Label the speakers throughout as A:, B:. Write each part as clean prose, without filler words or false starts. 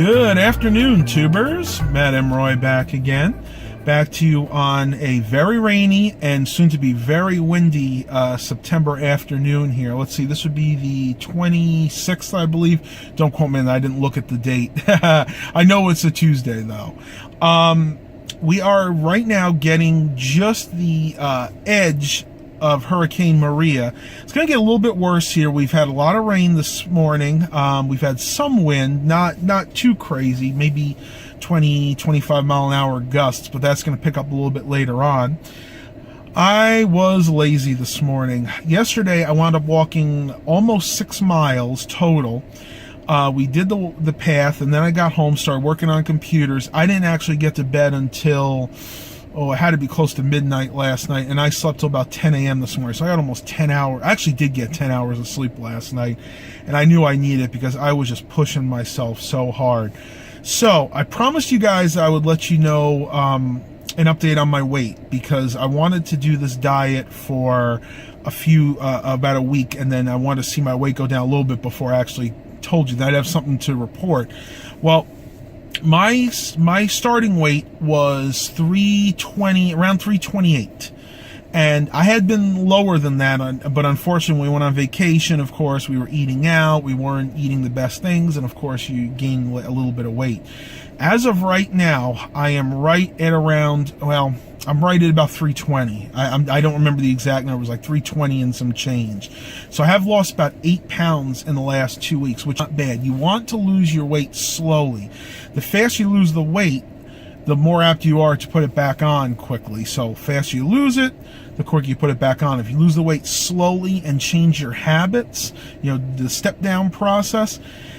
A: Good afternoon, tubers. Matt M. Roy back again. Back to you on a very rainy and soon to be very windy September afternoon here. Let's see, this would be the 26th, I believe. Don't quote me on that, I didn't look at the date. I know it's a Tuesday, though. We are right now getting just the edge of Hurricane Maria. It's going to get a little bit worse here. We've had a lot of rain this morning. We've had some wind, not too crazy, maybe 20, 25 mile an hour gusts, but that's going to pick up a little bit later on. I was lazy this morning. Yesterday, I wound up walking almost 6 miles total. We did the path, and then I got home, started working on computers. I didn't actually get to bed until it had to be close to midnight last night, and I slept till about 10 a.m. this morning, so I got almost 10 hours. I actually did get 10 hours of sleep last night, and I knew I needed it because I was just pushing myself so hard. So I promised you guys I would let you know an update on my weight, because I wanted to do this diet for about a week, and then I wanted to see my weight go down a little bit before I actually told you that I'd have something to report. Well, my starting weight was 320, around 328. And I had been lower than that, but unfortunately, we went on vacation. Of course, we were eating out. We weren't eating the best things. And of course, you gain a little bit of weight. As of right now, I am right at around, well, I'm right at about 320. I don't remember the exact number. It was like 320 and some change. So I have lost about 8 pounds in the last 2 weeks, which is not bad. You want to lose your weight slowly. The faster you lose the weight, the more apt you are to put it back on quickly. So faster you lose it, the quicker you put it back on. If you lose the weight slowly and change your habits, the step down process,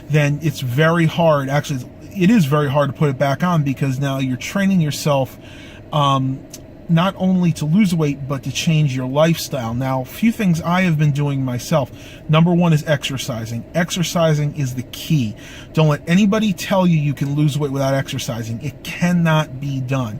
A: then it's very hard. Actually, it is very hard to put it back on, because now you're training yourself not only to lose weight, but to change your lifestyle. Now, a few things I have been doing myself. Number one is exercising. Exercising is the key. Don't let anybody tell you you can lose weight without exercising. It cannot be done.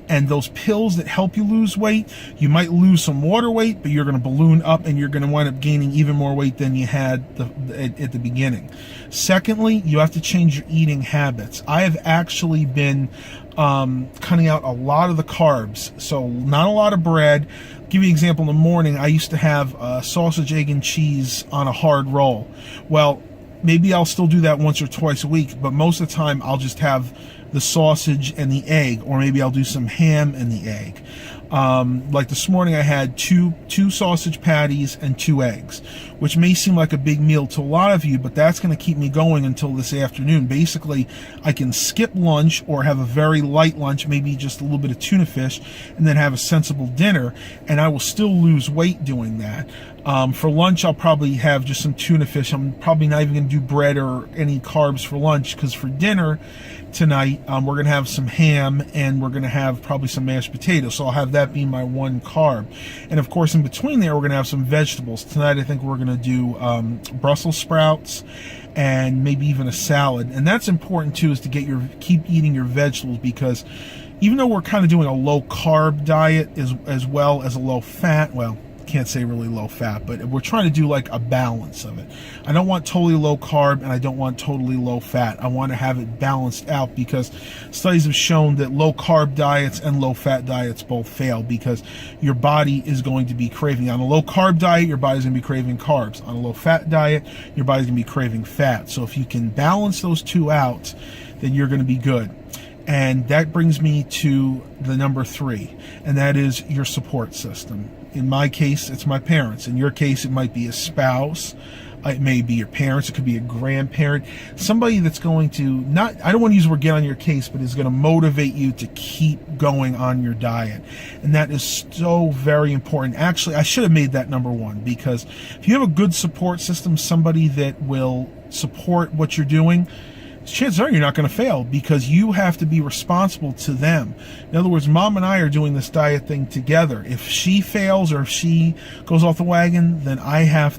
A: And those pills that help you lose weight, you might lose some water weight, but you're going to balloon up and you're going to wind up gaining even more weight than you had at the beginning. Secondly, you have to change your eating habits. I have actually been cutting out a lot of the carbs, so not a lot of bread. I'll give you an example. In the morning, I used to have sausage, egg, and cheese on a hard roll. Well, maybe I'll still do that once or twice a week, but most of the time I'll just have the sausage and the egg, or maybe I'll do some ham and the egg. Like this morning, I had two sausage patties and 2 eggs, which may seem like a big meal to a lot of you, but that's going to keep me going until this afternoon. Basically, I can skip lunch or have a very light lunch, maybe just a little bit of tuna fish, and then have a sensible dinner, and I will still lose weight doing that. For lunch, I'll probably have just some tuna fish. I'm probably not even going to do bread or any carbs for lunch, because for dinner tonight, we're going to have some ham, and we're going to have probably some mashed potatoes. So I'll have that be my one carb. And of course, in between there, we're going to have some vegetables. Tonight, I think we're going to do Brussels sprouts and maybe even a salad. And that's important too, is to keep eating your vegetables, because even though we're kind of doing a low carb diet as well as a low fat, well, can't say really low fat, but we're trying to do like a balance of it. I don't want totally low carb, and I don't want totally low fat. I want to have it balanced out, because studies have shown that low carb diets and low fat diets both fail, because your body is going to be craving. On a low carb diet, your body's going to be craving carbs. On a low fat diet, your body's going to be craving fat. So if you can balance those two out, then you're going to be good. And that brings me to the number 3, and that is your support system. In my case, it's my parents. In your case, it might be a spouse. It may be your parents. It could be a grandparent. Somebody that's going to I don't want to use the word get on your case, but is going to motivate you to keep going on your diet. And that is so very important. Actually, I should have made that number 1, because if you have a good support system, somebody that will support what you're doing, chances are you're not going to fail, because you have to be responsible to them. In other words, Mom and I are doing this diet thing together. If she fails or if she goes off the wagon, then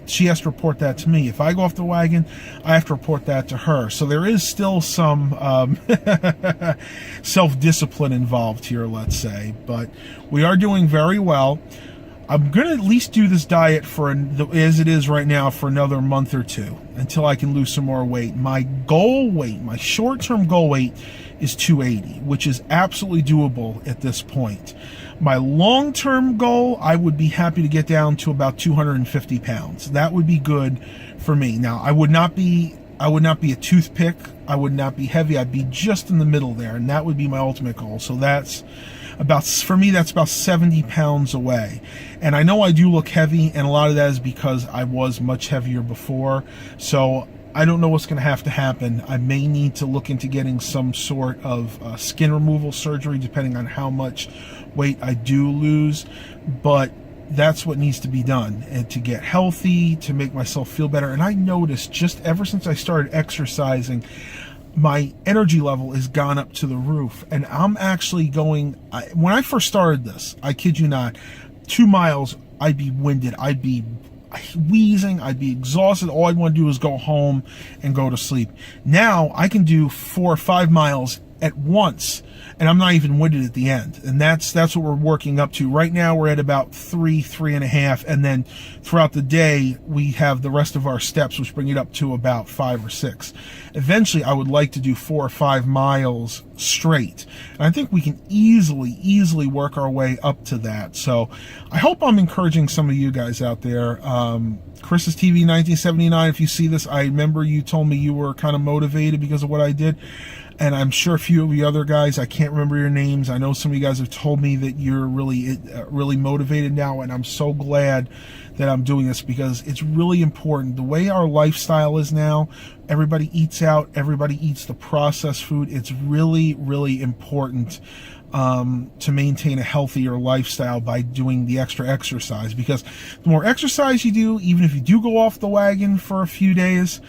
A: she has to report that to me. If I go off the wagon, I have to report that to her. So there is still some self-discipline involved here, let's say. But we are doing very well. I'm going to at least do this diet as it is right now for another month or two until I can lose some more weight. My goal weight, my short-term goal weight is 280, which is absolutely doable at this point. My long-term goal, I would be happy to get down to about 250 pounds. That would be good for me. Now, I would not be a toothpick. I would not be heavy. I'd be just in the middle there, and that would be my ultimate goal. So that's about 70 pounds away. And I know I do look heavy, and a lot of that is because I was much heavier before. So I don't know what's going to happen. I may need to look into getting some sort of skin removal surgery, depending on how much weight I do lose. But that's what needs to be done, and to get healthy, to make myself feel better. And I noticed just ever since I started exercising, my energy level has gone up to the roof. And I'm actually when I first started this, I kid you not, 2 miles, I'd be winded, I'd be wheezing, I'd be exhausted. All I'd want to do is go home and go to sleep. Now I can do 4 or 5 miles at once, and I'm not even winded at the end. And that's what we're working up to. Right now we're at about 3.5, and then throughout the day we have the rest of our steps, which bring it up to about 5 or 6. Eventually I would like to do 4 or 5 miles straight, and I think we can easily work our way up to that. So I hope I'm encouraging some of you guys out there. Chris's TV 1979, if you see this, I remember you told me you were kind of motivated because of what I did. And I'm sure a few of you other guys, I can't remember your names. I know some of you guys have told me that you're really motivated now, and I'm so glad that I'm doing this because it's really important. The way our lifestyle is now, everybody eats out, everybody eats the processed food. It's really important to maintain a healthier lifestyle by doing the extra exercise, because the more exercise you do, even if you do go off the wagon for a few days,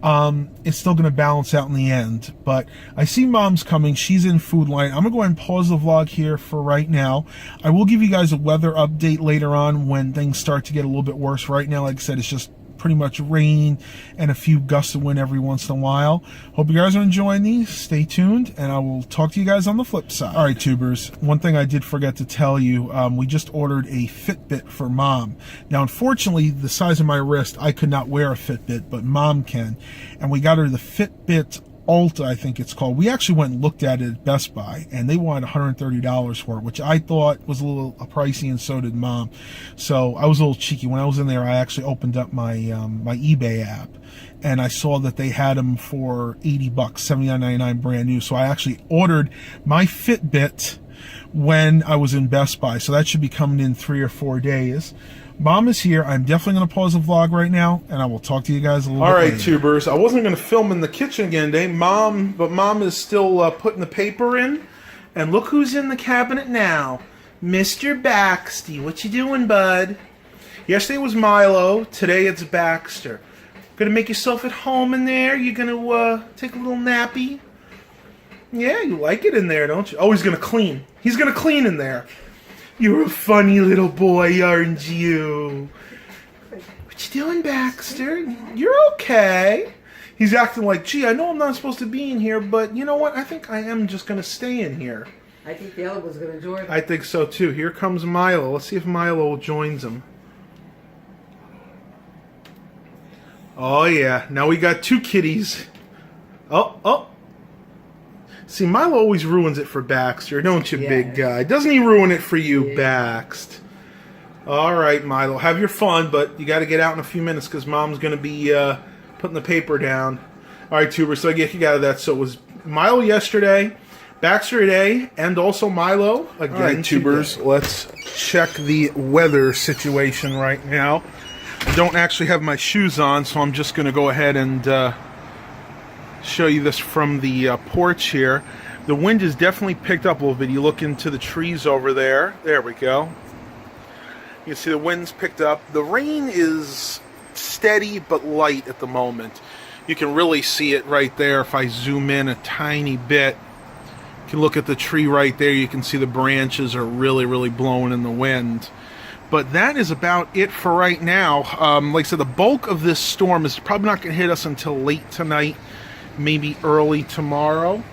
A: it's still going to balance out in the end. But I see Mom's coming. She's in Food Line. I'm going to go ahead and pause the vlog here for right now. I will give you guys a weather update later on when things start to get a little bit worse. Right now, like I said, it's just pretty much rain and a few gusts of wind every once in a while. Hope you guys are enjoying these. Stay tuned, and I will talk to you guys on the flip side. All right, tubers, one thing I did forget to tell you, we just ordered a Fitbit for Mom. Now, unfortunately, the size of my wrist, I could not wear a Fitbit, but Mom can. And we got her the Fitbit Alta, I think it's called. We actually went and looked at it at Best Buy, and they wanted $130 for it, which I thought was a little pricey, and so did Mom. So I was a little cheeky. When I was in there, I actually opened up my my eBay app, and I saw that they had them for $80, $79.99 brand new. So I actually ordered my Fitbit when I was in Best Buy. So that should be coming in 3 or 4 days. Mom is here. I'm definitely going to pause the vlog right now, and I will talk to you guys a little bit later. All right, tubers. I wasn't going to film in the kitchen again today, but Mom is still putting the paper in. And look who's in the cabinet now. Mr. Baxter. What you doing, bud? Yesterday was Milo. Today it's Baxter. Gonna make yourself at home in there? You gonna take a little nappy? Yeah, you like it in there, don't you? Oh, he's gonna clean. He's gonna clean in there. You're a funny little boy, aren't you? What you doing, Baxter? You're okay. He's acting like, gee, I know I'm not supposed to be in here, but you know what? I think I am just going to stay in here.
B: I think the other one's going to join.
A: I think so, too. Here comes Milo. Let's see if Milo joins him. Oh, yeah. Now we got 2 kitties. Oh. See, Milo always ruins it for Baxter, don't you, big guy? Doesn't he ruin it for you, Baxt? All right, Milo, have your fun, but you got to get out in a few minutes because Mom's going to be putting the paper down. All right, Tuber, so I get you out of that. So it was Milo yesterday, Baxter today, and also Milo again. All right, Tubers, let's check the weather situation right now. I don't actually have my shoes on, so I'm just going to go ahead and show you this from the porch here. The wind has definitely picked up a little bit. You look into the trees over there. There we go. You can see the wind's picked up. The rain is steady but light at the moment. You can really see it right there if I zoom in a tiny bit. You can look at the tree right there. You can see the branches are really blowing in the wind. But that is about it for right now. Like I said, the bulk of this storm is probably not going to hit us until late tonight, maybe early tomorrow.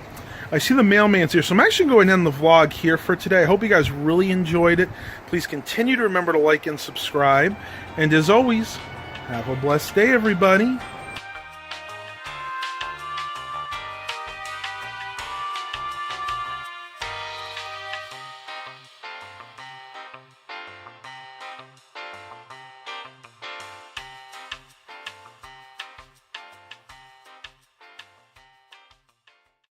A: I see the mailman's here, so I'm actually going to end the vlog here for today. I hope you guys really enjoyed it. Please continue to remember to like and subscribe. And as always, have a blessed day, everybody.